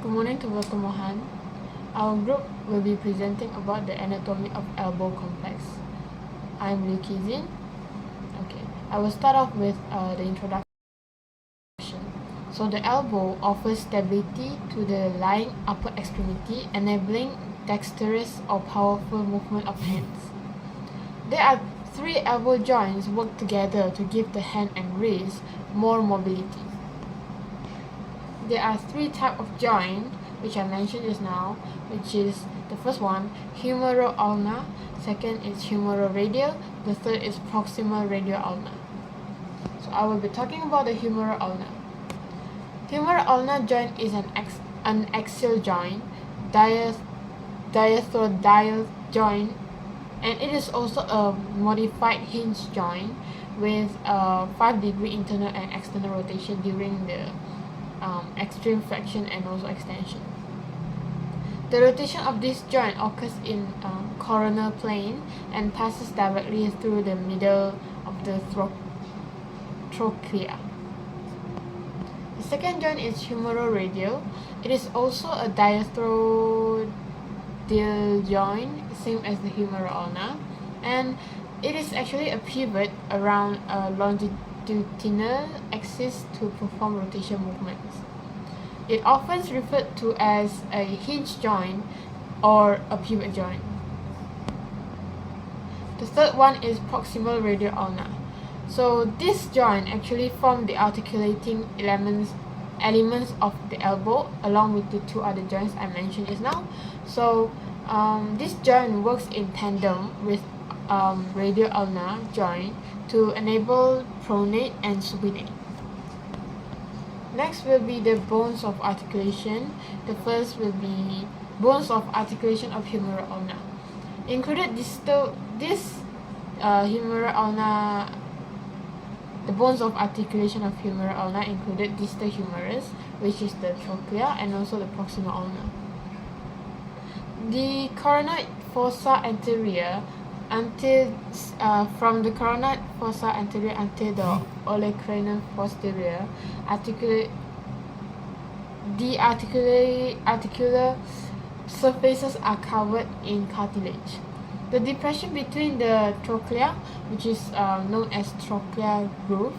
Good morning to Dr. Mohan. Our group will be presenting about the anatomy of elbow complex. I'm Liu Kizin. I will start off with the introduction. So the elbow offers stability to the lying upper extremity, enabling dexterous or powerful movement of hands. There are three elbow joints work together to give the hand and wrist more mobility. There are three types of joint which I mentioned just now, which is the first one, humeral-ulnar, second is humeroradial, the third is proximal radial-ulnar. So I will be talking about the humeral-ulnar. Humeral-ulnar joint is an axial joint, diasthodile joint, and it is also a modified hinge joint with a 5-degree internal and external rotation during the extreme flexion and also extension. The rotation of this joint occurs in coronal plane and passes directly through the middle of the trochlea. The second joint is humeroradial. It is also a diasthodile joint, same as the humeral-ulnar, and it is actually a pivot around a longitudinal axis to perform rotation movements. It often is referred to as a hinge joint or a pivot joint. The third one is proximal radial-ulnar. So this joint actually forms the articulating elements of the elbow along with the two other joints I mentioned just now. So this joint works in tandem with radial-ulnar joint to enable pronate and supinate. Next will be the bones of articulation. The first will be bones of articulation of humeral-ulnar. Included humeral-ulnar. The bones of articulation of humeral-ulnar included distal humerus, which is the trochlea, and also the proximal ulnar. The coronal fossa anterior from the coronal fossa anterior until the olecranon posterior, articular surfaces are covered in cartilage. The depression between the trochlea, which is known as trochlear groove,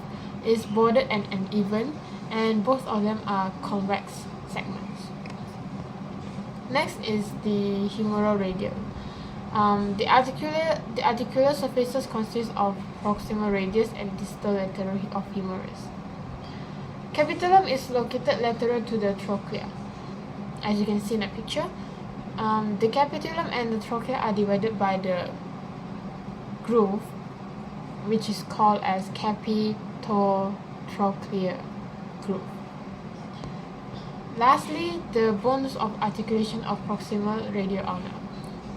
is bordered and uneven, and both of them are convex segments. Next is the humeroradial. The articular surfaces consist of proximal radius and distal lateral of humerus. Capitulum is located lateral to the trochlea. As you can see in the picture, the capitulum and the trochlea are divided by the groove, which is called as capitotrochlear groove. Lastly, the bones of articulation of proximal radial-ulnar.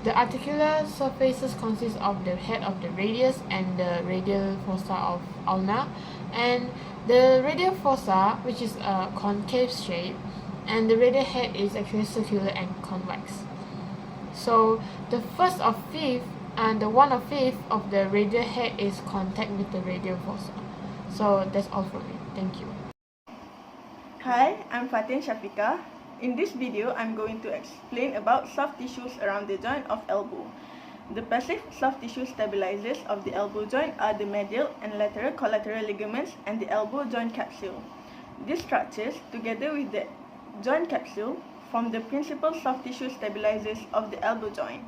The articular surfaces consist of the head of the radius and the radial fossa of ulna, and the radial fossa, which is a concave shape, and the radial head is actually circular and convex. So the 1/5 and the 1/5 of the radial head is contact with the radial fossa. So that's all from me. Thank you. Hi, I'm Fatin Shafika. In this video, I'm going to explain about soft tissues around the joint of elbow. The passive soft tissue stabilizers of the elbow joint are the medial and lateral collateral ligaments and the elbow joint capsule. These structures, together with the joint capsule, form the principal soft tissue stabilizers of the elbow joint.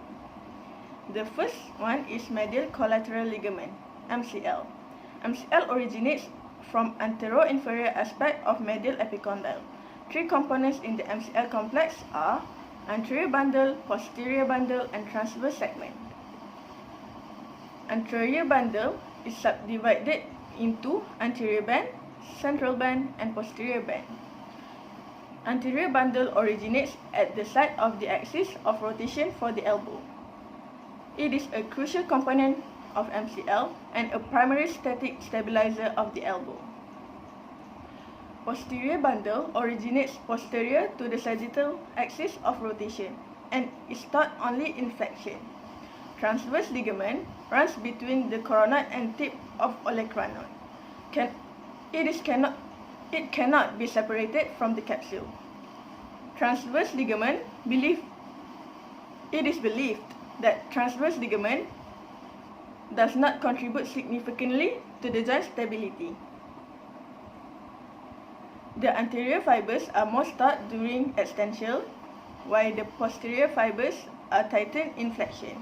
The first one is medial collateral ligament, MCL. MCL originates from antero-inferior aspect of medial epicondyle. Three components in the MCL complex are anterior bundle, posterior bundle, and transverse segment. Anterior bundle is subdivided into anterior band, central band, and posterior band. Anterior bundle originates at the site of the axis of rotation for the elbow. It is a crucial component of MCL and a primary static stabilizer of the elbow. Posterior bundle originates posterior to the sagittal axis of rotation and is taught only in flexion. Transverse ligament runs between the coronal and tip of olecranon. It cannot be separated from the capsule. Transverse ligament it is believed that transverse ligament does not contribute significantly to the joint stability. The anterior fibers are most taut during extension, while the posterior fibers are tightened in flexion.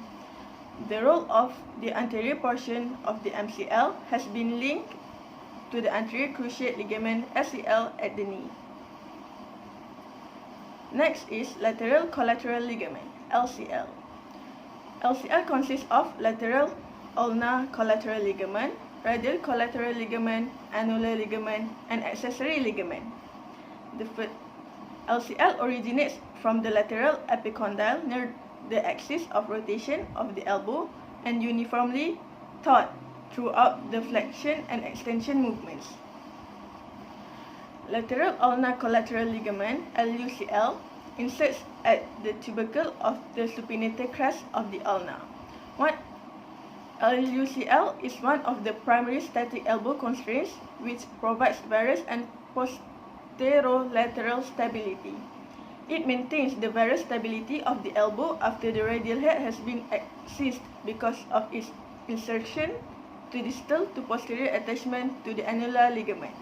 The role of the anterior portion of the MCL has been linked to the anterior cruciate ligament SCL at the knee. Next is lateral collateral ligament, LCL. LCL consists of lateral ulnar collateral ligament, radial collateral ligament, annular ligament, and accessory ligament. The LCL originates from the lateral epicondyle near the axis of rotation of the elbow and uniformly taut throughout the flexion and extension movements. Lateral ulnar collateral ligament, LUCL, inserts at the tubercle of the supinator crest of the ulna. LUCL is one of the primary static elbow constraints which provides varus and posterolateral stability. It maintains the varus stability of the elbow after the radial head has been excised because of its insertion to distal to posterior attachment to the annular ligament.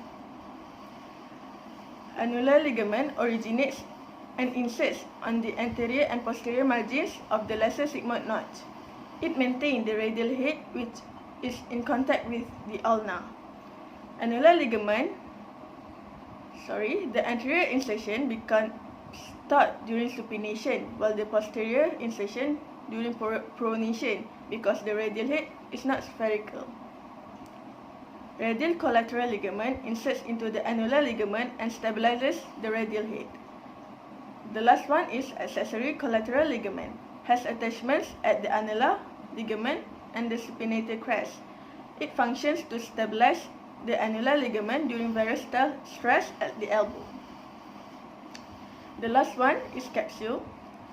Annular ligament originates and inserts on the anterior and posterior margins of the lesser sigmoid notch. It maintains the radial head which is in contact with the ulna. Annular ligament, the anterior insertion becomes taut during supination, while the posterior insertion during pronation because the radial head is not spherical. Radial collateral ligament inserts into the annular ligament and stabilizes the radial head. The last one is accessory collateral ligament. Has attachments at the annular ligament and the supinator crest. It functions to stabilize the annular ligament during various stress at the elbow. The last one is capsule.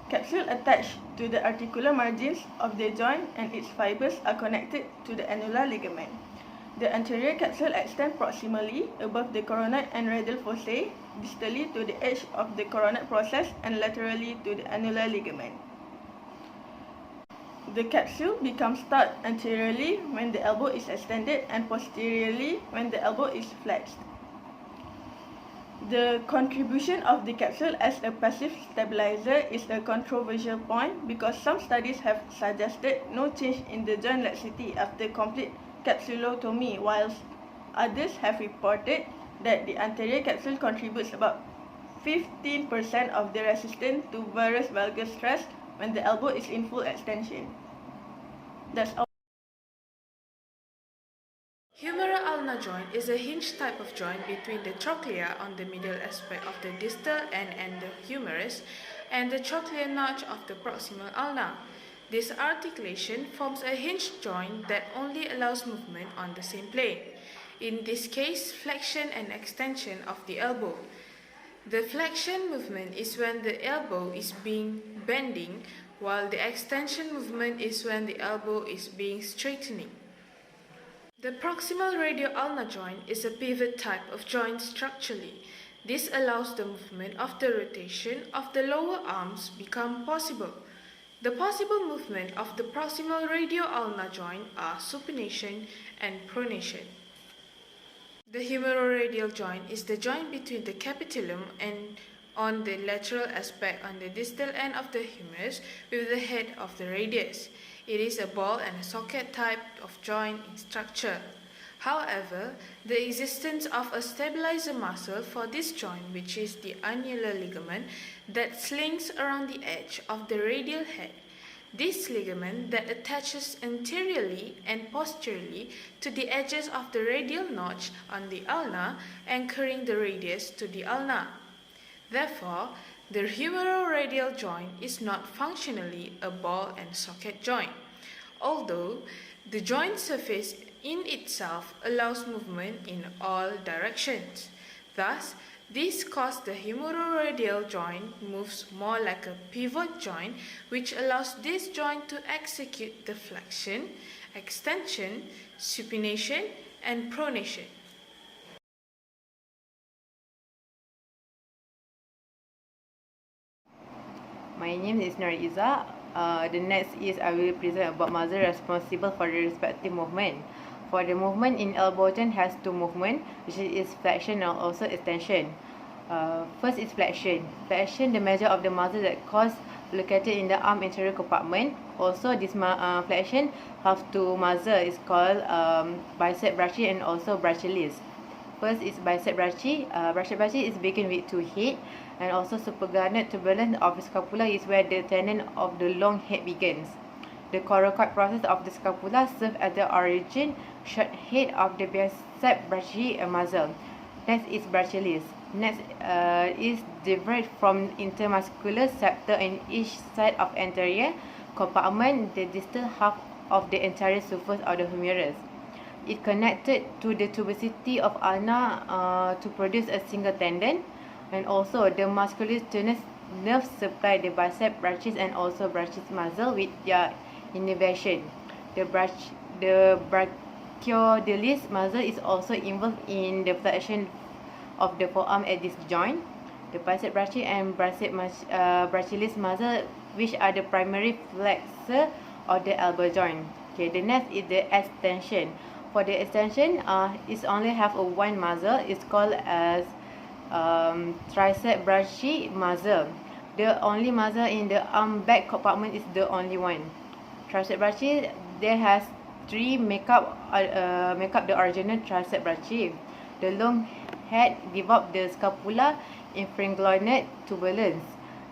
Capsule attached to the articular margins of the joint and its fibers are connected to the annular ligament. The anterior capsule extends proximally above the coronoid and radial fossae, distally to the edge of the coronoid process and laterally to the annular ligament. The capsule becomes taut anteriorly when the elbow is extended and posteriorly when the elbow is flexed. The contribution of the capsule as a passive stabilizer is a controversial point because some studies have suggested no change in the joint laxity after complete capsulotomy, whilst others have reported that the anterior capsule contributes about 15% of the resistance to varus valgus stress when the elbow is in full extension. That's all. Humeral ulnar joint is a hinge type of joint between the trochlea on the medial aspect of the distal end and the humerus and the trochlear notch of the proximal ulna. This articulation forms a hinged joint that only allows movement on the same plane. In this case, flexion and extension of the elbow. The flexion movement is when the elbow is bending, while the extension movement is when the elbow is straightening. The proximal radial ulnar joint is a pivot type of joint structurally. This allows the movement of the rotation of the lower arms become possible. The possible movement of the proximal radial ulnar joint are supination and pronation. The humeroradial joint is the joint between the capitulum and on the lateral aspect on the distal end of the humerus with the head of the radius. It is a ball and a socket type of joint in structure. However, the existence of a stabilizer muscle for this joint, which is the annular ligament that slings around the edge of the radial head. This ligament that attaches anteriorly and posteriorly to the edges of the radial notch on the ulna, anchoring the radius to the ulna. Therefore, the humeroradial joint is not functionally a ball and socket joint, although the joint surface in itself allows movement in all directions. Thus, this causes the humeroradial joint moves more like a pivot joint, which allows this joint to execute the flexion, extension, supination, and pronation. My name is Nuriza. The next is I will present about muscle responsible for the respective movement. For the movement in elbow joint has two movement, which is flexion and also extension. First is flexion. Flexion, the measure of the muscle that cause located in the arm anterior compartment. Also, this flexion have two muscle is called bicep brachii and also brachialis. First is bicep brachii. Bicep brachii is begin with two head, and also supraglenoid tuberculum of the scapula is where the tendon of the long head begins. The coracoid process of the scapula serves as the origin short head of the bicep brachii muscle. Next is brachialis. Next is derived from intermuscular septum in each side of anterior compartment, the distal half of the anterior surface of the humerus. It connected to the tuberosity of ulna to produce a single tendon, and also the musculocutaneous nerve supply the bicep brachii and also brachialis muscle with their innervation. The brachioidalis muscle is also involved in the flexion of the forearm at this joint. The bicep brachii and brachialis muscle, which are the primary flexor of the elbow joint. Okay, the next is the extension. For the extension, it only have a one muscle. It's called as tricep brachii muscle. The only muscle in the arm back compartment is the only one. Tricep brachii, there has three make up the original tricep brachii. The long head develop the scapula infraglenoid tuberculum.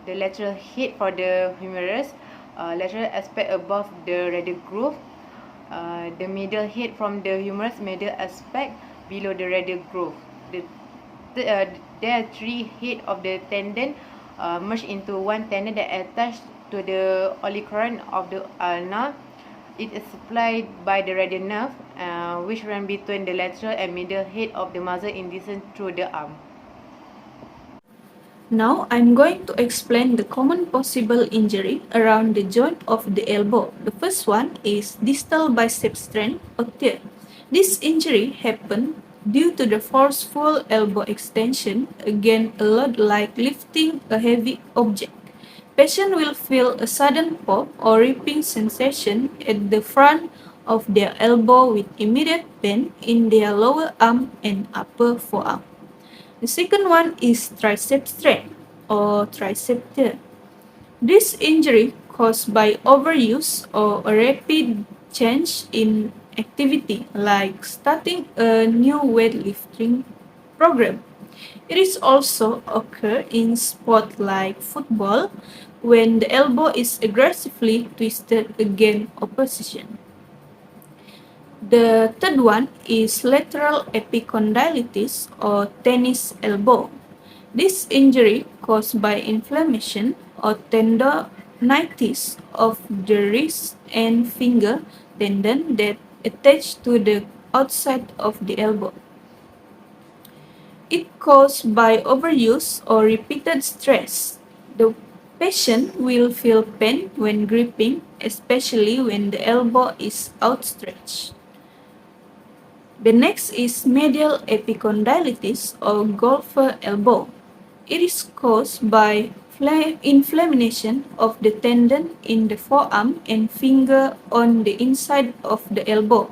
The lateral head for the humerus, lateral aspect above the radial groove. The middle head from the humerus middle aspect below the radial groove. There are three head of the tendon merged into one tendon that attached to the olecranon of the ulna. It is supplied by the radial nerve, which run between the lateral and middle head of the muscle in descent through the arm. Now I'm going to explain the common possible injury around the joint of the elbow. The first one is distal bicep strain or tear. This injury happened due to the forceful elbow extension against a load like lifting a heavy object. Patient will feel a sudden pop or ripping sensation at the front of their elbow with immediate pain in their lower arm and upper forearm. The second one is tricep strain or tricep tear. This injury caused by overuse or a rapid change in activity like starting a new weightlifting program. It is also occur in sport like football when the elbow is aggressively twisted against opposition. The third one is lateral epicondylitis or tennis elbow. This injury caused by inflammation or tendonitis of the wrist and finger tendon that attach to the outside of the elbow. It caused by overuse or repeated stress. The patient will feel pain when gripping, especially when the elbow is outstretched. The next is medial epicondylitis or golfer elbow. It is caused by inflammation of the tendon in the forearm and finger on the inside of the elbow.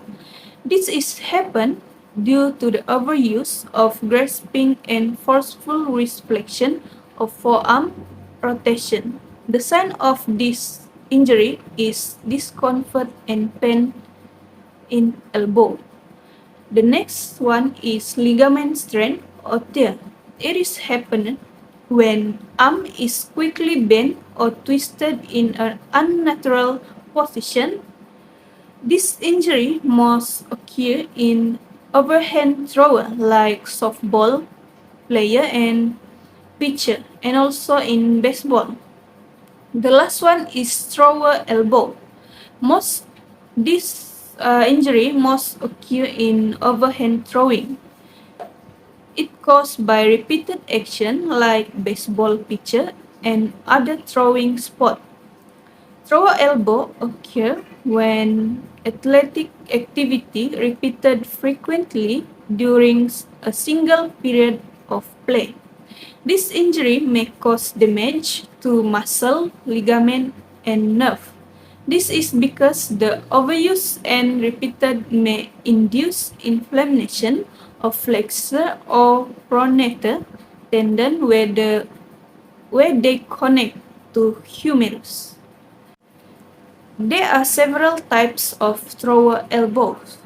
This is happen due to the overuse of grasping and forceful wrist flexion of forearm rotation. The sign of this injury is discomfort and pain in elbow. The next one is ligament strain or tear. It is happened when arm is quickly bent or twisted in an unnatural position. This injury most occur in overhand thrower like softball player and pitcher, and also in baseball. The last one is thrower elbow. Most this injury most occur in overhand throwing. It caused by repeated action like baseball pitcher and other throwing sport. Thrower elbow occur when athletic activity repeated frequently during a single period of play. This injury may cause damage to muscle, ligament, and nerve. This is because the overuse and repeated may induce inflammation of flexor or pronator tendon where they connect to humerus. There are several types of thrower elbows.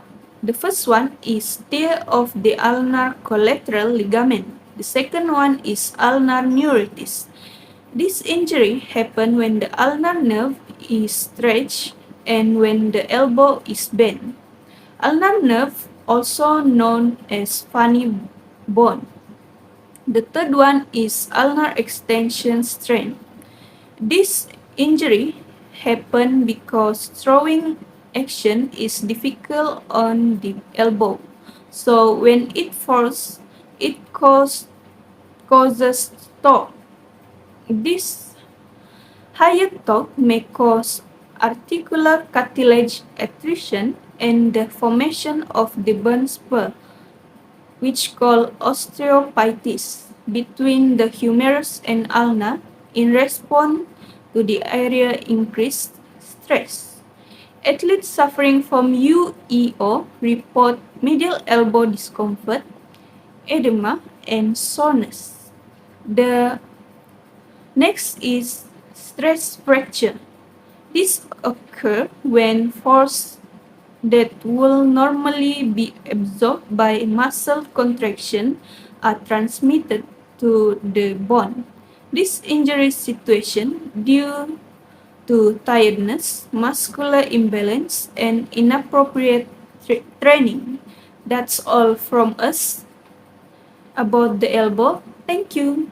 The first one is tear of the ulnar collateral ligament. The second one is ulnar neuritis. This injury happens when the ulnar nerve is stretched and when the elbow is bent. Ulnar nerve, also known as funny bone. The third one is ulnar extension strain. This injury happens because throwing action is difficult on the elbow. So when it falls, it causes torque. This higher torque may cause articular cartilage attrition and the formation of the bone spur, which called osteophytes, between the humerus and ulna in response to the area increased stress. Athletes suffering from UEO report medial elbow discomfort, edema, and soreness. The next is stress fracture. This occurs when force that will normally be absorbed by muscle contraction are transmitted to the bone. This injury situation due to tiredness, muscular imbalance, and inappropriate training. That's all from us about the elbow. Thank you.